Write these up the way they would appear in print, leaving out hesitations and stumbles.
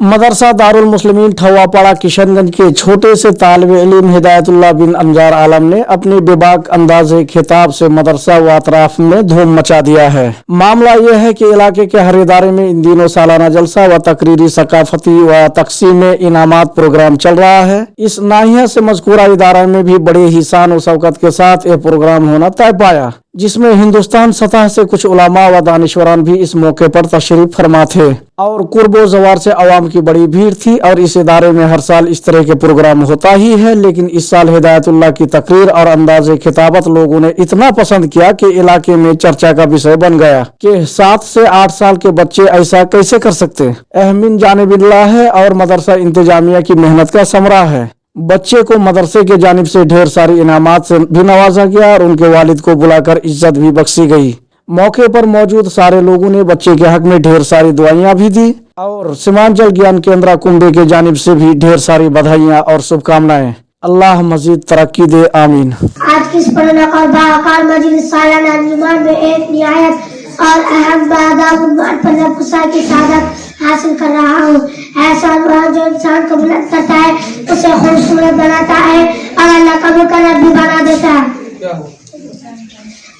मदरसा दारुल मुस्लिमीन ठवापाड़ा किशनगंज के छोटे से तालिब इल्म हिदायतुल्लाह बिन अंजार आलम ने अपनी बेबाक अंदाज़े खिताब से मदरसा व अतराफ में धूम मचा दिया है। मामला यह है कि इलाके के हर इदारे में इन दिनों सालाना जलसा व तकरीरी सकाफती व तकसीम इनामात प्रोग्राम चल रहा है। इस नाहिया से मज़कूरा इदारा में भी बड़े ही शान व शौकत के साथ यह प्रोग्राम होना तय पाया, जिसमें हिंदुस्तान सतह से कुछ उलमा व दानिशवरान भी इस मौके पर तशरीफ फरमा थे और कुर्बो जवार से अवाम की बड़ी भीड़ थी। और इस इदारे में हर साल इस तरह के प्रोग्राम होता ही है, लेकिन इस साल हिदायतुल्लाह की तकरीर और अंदाज़े खिताबत लोगों ने इतना पसंद किया कि इलाके में चर्चा का विषय बन गया कि 7 से 8 साल के बच्चे ऐसा कैसे कर सकते। अहमिन जानिबिल्लाह है और मदरसा इंतजामिया की मेहनत का समरा है। बच्चे को मदरसे के जानिब से ढेर सारी इनामात से भी नवाजा गया और उनके वालिद को बुलाकर इज्जत भी बख्शी गई। मौके पर मौजूद सारे लोगों ने बच्चे के हक में ढेर सारी दुआइयां भी दी और सीमांचल ज्ञान केंद्र कुंबे के जानिब से भी ढेर सारी बधाइयां और शुभकामनाएं। अल्लाह मजीद तरक्की दे, आमीन। आज की इस बाकार मजलिस सालाना अंजुमन में एक निहायत और अहम बादात पर नफसा की सादत हासिल कर रहा हूँ। ऐसा अल्लाह जो इंसान को बुलंद करता है उसे खूबसूरत बनाता है और अल्लाह का मुकर्रम भी बना देता है।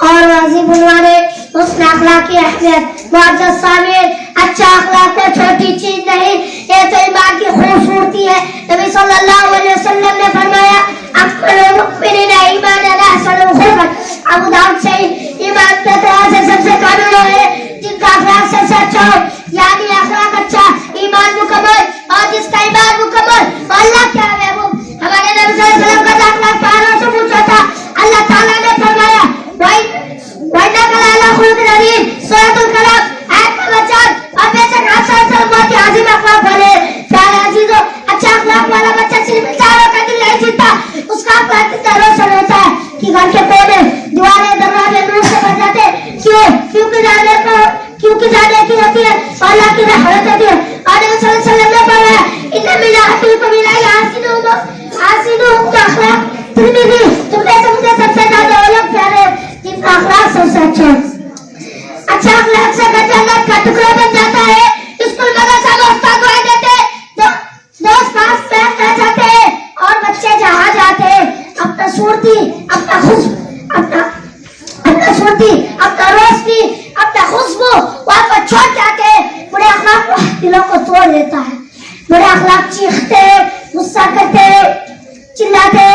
और वाजिब बुलवाने हुस्न अखलाक की अहमियत मुअज़्ज़ज़ सामीन, अच्छा अखलाक कोई छोटी चीज नहीं, ये तो ईमान की खूबसूरती है। नबी सल्लल्लाहु अलैहि वसल्लम ने फरमाया अक्मलुल मुमिनीना ईमानन अहसनुहुम खुलक़न। अबू दाऊद से ईमान के तौर से सबसे कामिल है जिनका अखलाक सबसे अच्छा हो, यानी अखलाक अच्छा, ईमान मुकम्मल, और जिसका ईमान मुकम्मल अल्लाह क्या है वो हमारे नबी सल्लल्लाहु अलैहि वसल्लम का अखलाक प्यारों से पूछा था। अल्लाह ताला ने फरमाया सूरतुल कलम आयत का वचन और बेशक आप सब बहुत ही अजीम अखलाक वाले प्यारे अजीजों, अच्छा अखलाक वाला बच्चा सिर्फ इंसानों का दिल नहीं जीतता, उसका अखलाक इतना रोशन होता है कि घर के कोने दीवारें दरवाजे नूर से भर जाते। क्योंकि जाने की होती है अल्लाह की रहमत होती है। और नबी सल्लल्लाहु अलैहि वसल्लम ने फरमाया इन्ना मिन अहदिकुम इलैहि आसिनुहुम का अखलाक तिरमिज़ी, तुमने सबसे ज्यादा वो लोग प्यारे जिनका अखलाक सबसे अच्छा है। अच्छा अखलाक से घर जन्नत का टुकड़ा बन जाता है। स्कूल मदरसा में उस्ताद दुआ देते, दोस्त पास बैठ रह जाते हैं और बच्चे जहाँ जाते हैं अपना सूरती, अपना सूरती, अपना रोशनी, अपना खुशबू वहाँ पर छोड़ जाते हैं। बुरे अखलाक दिलों को तोड़ देता है। बुरे अखलाक चीखते, गुस्सा करते, चिल्लाते,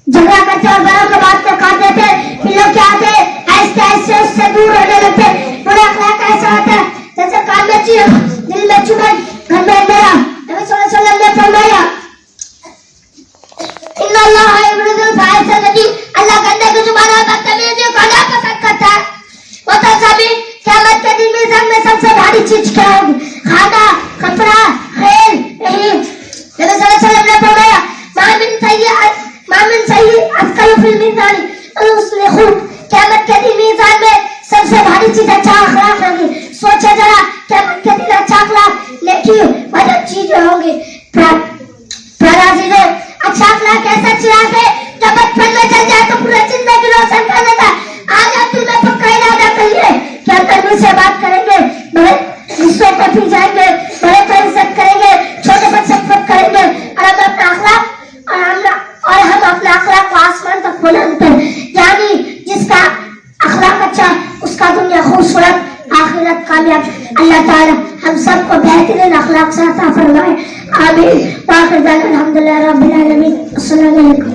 झगड़ा करते और बड़ों के बात को काट देते। फिर लोग क्या आते ऐसे ऐसे उससे दूर रहने लगते। बुरा अखलाक ऐसा होता है जैसे कान में चीख, दिल में चुभन, घर में अंधेरा। नबी सल्लल्लाहु अलैहि वसल्लम ने फरमाया इन्ना अल्लाह युबग़िदुल फाहिशा, अल्लाह गंदे की जुबान और बदतमीजी को नापसंद करता है। वो तो सभी क़यामत के दिन मीज़ान में सबसे भारी चीज क्या होगी? खाना, कपड़ा, खेल, यही। नबी सल्लल्लाहु अलैहि वसल्लम ने फरमाया मामिन सही अफ़कल फिल मीज़ान उसने खुद, क़यामत के दिन मीज़ान में सबसे भारी चीज अच्छा अखलाक होगी। सोचे जरा क़यामत के दिन अच्छा अखलाक लेकिन मदद चीजें होंगी। प्यारे अच्छा अखलाक ऐसा चिराग है जो बचपन में जल जाए तो पूरी जिंदगी रोशन कर देता है। आज आप दिल में पक्का इरादा करिए कि हम तमीज़ से बात करेंगे, बड़े रिश्तों को पी जाएंगे, बड़े को इज्जत करेंगे, छोटे पर शफ़क़त करेंगे और हम अपना अखलाक को आसमान तक बुलंद करें। यानी जिसका अखलाक अच्छा उसका दुनिया खूबसूरत, आखिरत कामयाब। अल्लाह ताला हम सबको बेहतरीन अखलाक से अता फरमाए, आमीन। वाखिर दाना अल्हम्दुलिल्लाह रब्बिल आलमीन। अस्सलामु अलैकुम।